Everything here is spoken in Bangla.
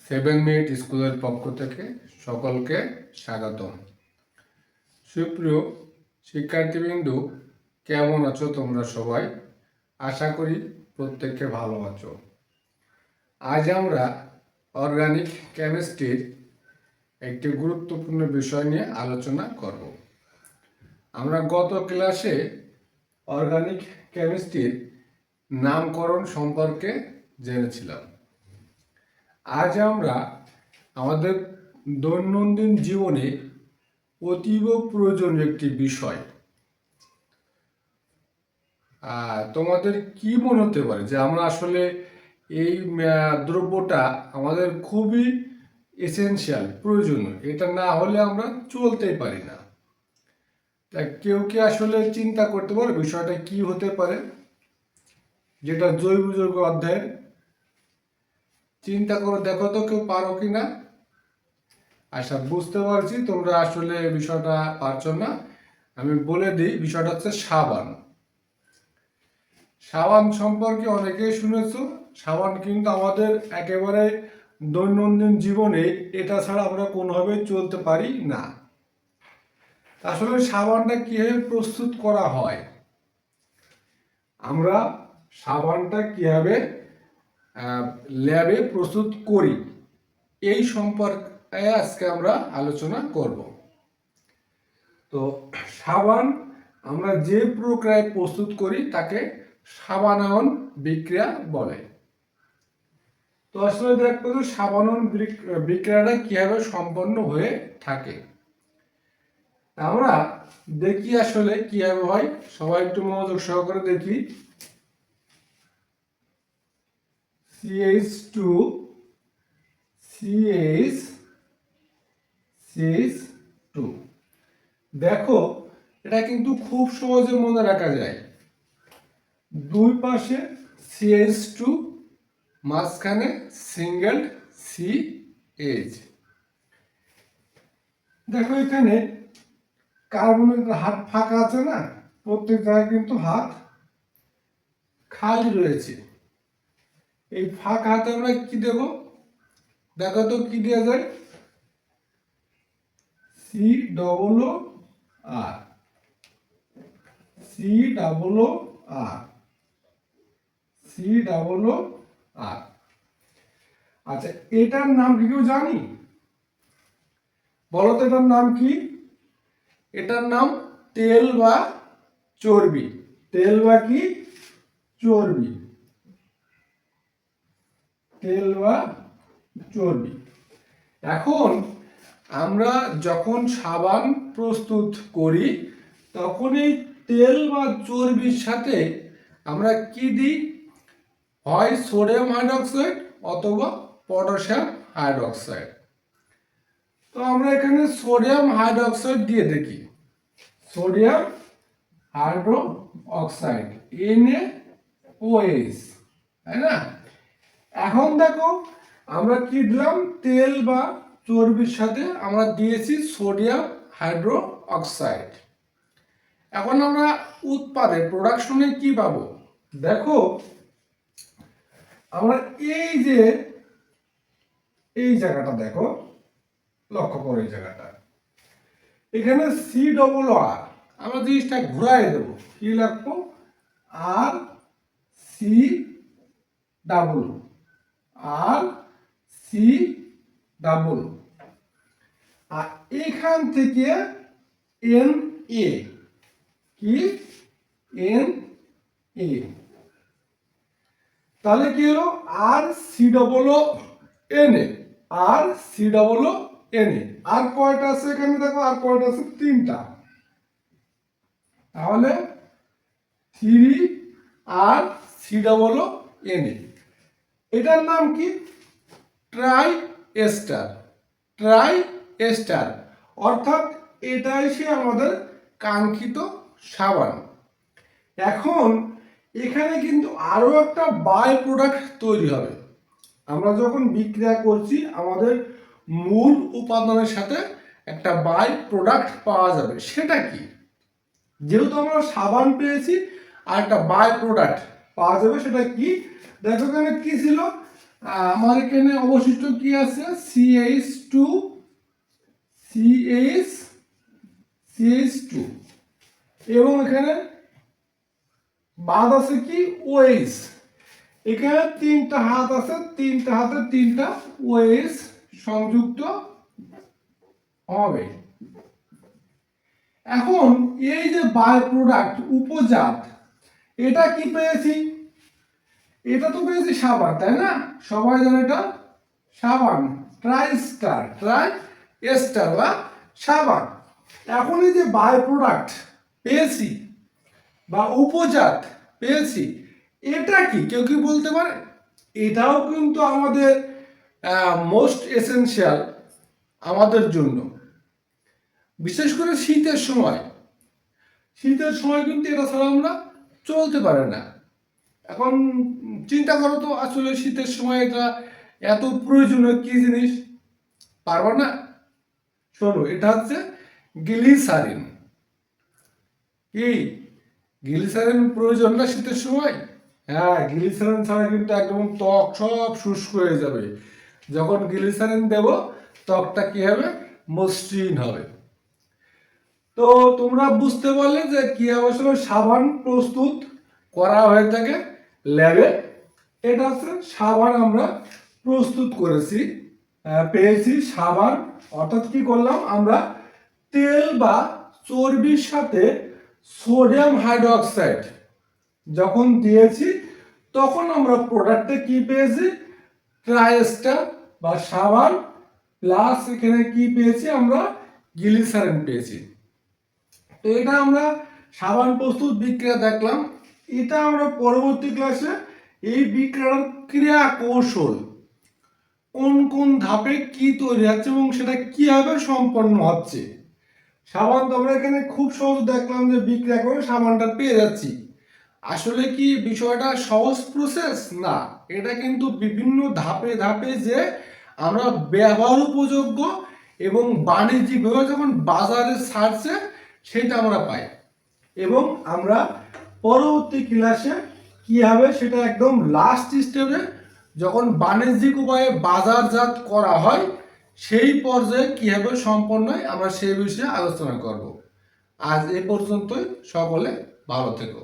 7 মিনিট স্কুলের পক্ষ থেকে সকলকে স্বাগতম। সুপ্রিয় শিক্ষার্থীবৃন্দ, কেমন আছো তোমরা সবাই? আশা করি প্রত্যেকে ভালো আছো। আজ আমরা অর্গানিক কেমিস্ট্রির একটি গুরুত্বপূর্ণ বিষয় নিয়ে আলোচনা করব। আমরা গত ক্লাসে অর্গানিক কেমিস্ট্রির নামকরণ সম্পর্কে জেনেছিলাম। আজ আমরা আমাদের দৈনন্দিন জীবনে অতীব প্রয়োজনীয় একটি বিষয়, তোমাদের কি মনে হতে পারে যে আমরা আসলে এই দ্রব্যটা আমাদের খুবই এসেনশিয়াল, প্রয়োজনীয়, এটা না হলে আমরা চলতেই পারি না। তা কেউ কি আসলে চিন্তা করতে পারে বিষয়টা কি হতে পারে, যেটা জৈব যৌগ অধ্যায়ের? চিন্তা করে দেখো তো, কেউ পারো কি না? আচ্ছা, বুঝতে পারছি তোমরা আসলে বিষয়টা পারছো না। আমি বলে দিই, বিষয়টা হচ্ছে সাবান। সাবান সম্পর্কে অনেকেই শুনেছো। সাবান কিন্তু আমাদের একেবারে দৈনন্দিন জীবনে এটা ছাড়া আমরা কোনোভাবে চলতে পারি না। আসলে সাবানটা কিভাবে প্রস্তুত করা হয়, আমরা সাবানটা কিভাবে ল্যাবে প্রস্তুত করি, এই সম্পর্কে আজকে আমরা আলোচনা করব। তো সাবান আমরা যে প্রক্রিয়ায় প্রস্তুত করি তাকে সাবানায়ন বিক্রিয়া বলে। তো আসলে দেখবো সাবানায়ন বিক্রিয়াটা কিভাবে সম্পন্ন হয়ে থাকে। আমরা দেখি আসলে কিভাবে হয়। সবাই একটু মনোযোগ সহকারে দেখি। CH2 CH2, দেখো এটা কিন্তু খুব সহজে মনে রাখা যায়। দুই পাশে CH2, মাঝখানে সিঙ্গেল CH। দেখো এখানে কার্বনের হাত ফাঁকা আছে না, প্রত্যেক জায়গায় কিন্তু হাত খালি রয়েছে। এই ফাঁকা হাতে আমরা কি দেব? দেখো তো কি দেওয়া যায়? COOR, COOR। আচ্ছা, এটার নাম কি কেউ জানি? বলো তো এটার নাম কি? এটার নাম তেল বা চর্বি। তেল বা কি? চর্বি। তেল বা চর্বি। এখন আমরা যখন সাবান প্রস্তুত করি তখন এই তেল বা চর্বির সাথে আমরা কি দিই? হয় সোডিয়াম হাইড্রোক্সাইড অথবা পটাশিয়াম হাইড্রোক্সাইড। তো আমরা এখানে সোডিয়াম হাইড্রোক্সাইড দিয়ে দেখি। সোডিয়াম হাইড্রোক্সাইড, NaOH, তাই না? এখন দেখো আমরা কি দিলাম? তেল বা চর্বির সাথে আমরা দিয়েছি সোডিয়াম হাইড্রোক্সাইড। এখন আমরা উৎপাদে, প্রোডাকশনে কি পাবো? দেখো আমরা এই যে এই জায়গাটা দেখো, লক্ষ্য করো এই জায়গাটা, এখানে COOR, আমরা জিনিসটা ঘুরাই দেবো, কি লিখবো? RC, আর এখান থেকে Na, কি? Na, তাহলে কি হলো? RCOONA। আর কয়টা আছে এখানে? দেখো আর কয়টা আছে? 3টা। তাহলে 3RCOONA। এটার নাম কি? Triester. অর্থাৎ এটাই সে আমাদের কাঙ্ক্ষিত সাবান। এখন এখানে কিন্তু আরো একটা বাই প্রোডাক্ট তৈরি হবে। আমরা যখন বিক্রিয়া করছি আমাদের মূল উপাদানের সাথে একটা বাই প্রোডাক্ট পাওয়া যাবে। সেটা কি? যেহেতু আমরা সাবান পেয়েছি, আর একটা বাই প্রোডাক্ট পাওয়া যাবে। সেটা কি? দেখো এখানে কি ছিল? আমার এখানে অবশিষ্ট কি আছে, CH2 CH2 এবং এখানে বাদ আছে কি OH। এখানে তিনটা হাত আছে, তিনটা হাতে তিনটা OH সংযুক্ত হবে। এখন এই যে বাই প্রোডাক্ট উপজাত, এটা কি পেয়েছি, এটা তো পেয়েছি সাবান, তাই না? সবাই জানে এটা সাবান, ট্রাইস্টার বা সাবান। এখন এই যে বাই প্রোডাক্ট পেয়েছি বা উপজাত পেয়েছি, এটা কি কেউ কি বলতে পারে? এটাও কিন্তু আমাদের মোস্ট এসেনশিয়াল আমাদের জন্য, বিশেষ করে শীতের সময় কিন্তু এটা ছাড়া আমরা চলতে পারে না। এখন চিন্তা করো তো, আসলে শীতের সময় এটা এত প্রয়োজনীয় কি জিনিস, পারবা না? শোনো, এটা হচ্ছে গ্লিসারিন। কি গ্লিসারিন প্রয়োজন না শীতের সময়? হ্যাঁ, গ্লিসারিন ছাড়া কিন্তু একদম ত্বক সব শুষ্ক হয়ে যাবে। যখন গ্লিসারিন দেব, ত্বকটা কি হবে, মসৃণ হবে। তো তোমরা বুঝতে পারলে যে কিভাবে আসলে সাবান প্রস্তুত করা হয়ে থাকে ল্যাবে। এটা হচ্ছে সাবান আমরা প্রস্তুত করেছি, পেয়েছি সাবান। অর্থাৎ কি করলাম আমরা, তেল বা চর্বির সাথে সোডিয়াম হাইড্রোক্সাইড যখন দিয়েছি, তখন আমরা প্রোডাক্টে কি পেয়েছি, ট্রাইস্টার বা সাবান, প্লাস এখানে কি পেয়েছি আমরা, গ্লিসারিন পেয়েছি। তো এটা আমরা সাবান প্রস্তুত বিক্রিয়া দেখলাম। এটা আমরা পরবর্তী ক্লাসে এই বিক্রিয়ার ক্রিয়া কৌশল, কোন কোন ধাপে কি তৈরি হচ্ছে এবং সেটা কিভাবে সম্পন্ন হচ্ছে। সাবান তো আমরা এখানে খুব সহজ দেখলাম যে বিক্রিয়া করে সাবানটা পেয়ে যাচ্ছি। আসলে কি বিষয়টা সহজ প্রসেস না, এটা কিন্তু বিভিন্ন ধাপে ধাপে যে আমরা ব্যবহার উপযোগ্য এবং বাণিজ্যিকভাবে যখন বাজারে ছাড়ছে সেটা আমরা পাই। এবং আমরা পরবর্তী ক্লাসে কিভাবে সেটা একদম লাস্ট স্টেপে যখন বাণিজ্যিক উপায়ে বাজারজাত করা হয় সেই পর্যায়ে কিভাবে সম্পন্ন হয় আমরা সেই বিষয়ে আলোচনা করব। আজ এ পর্যন্তই, সকলে ভালো থেকো।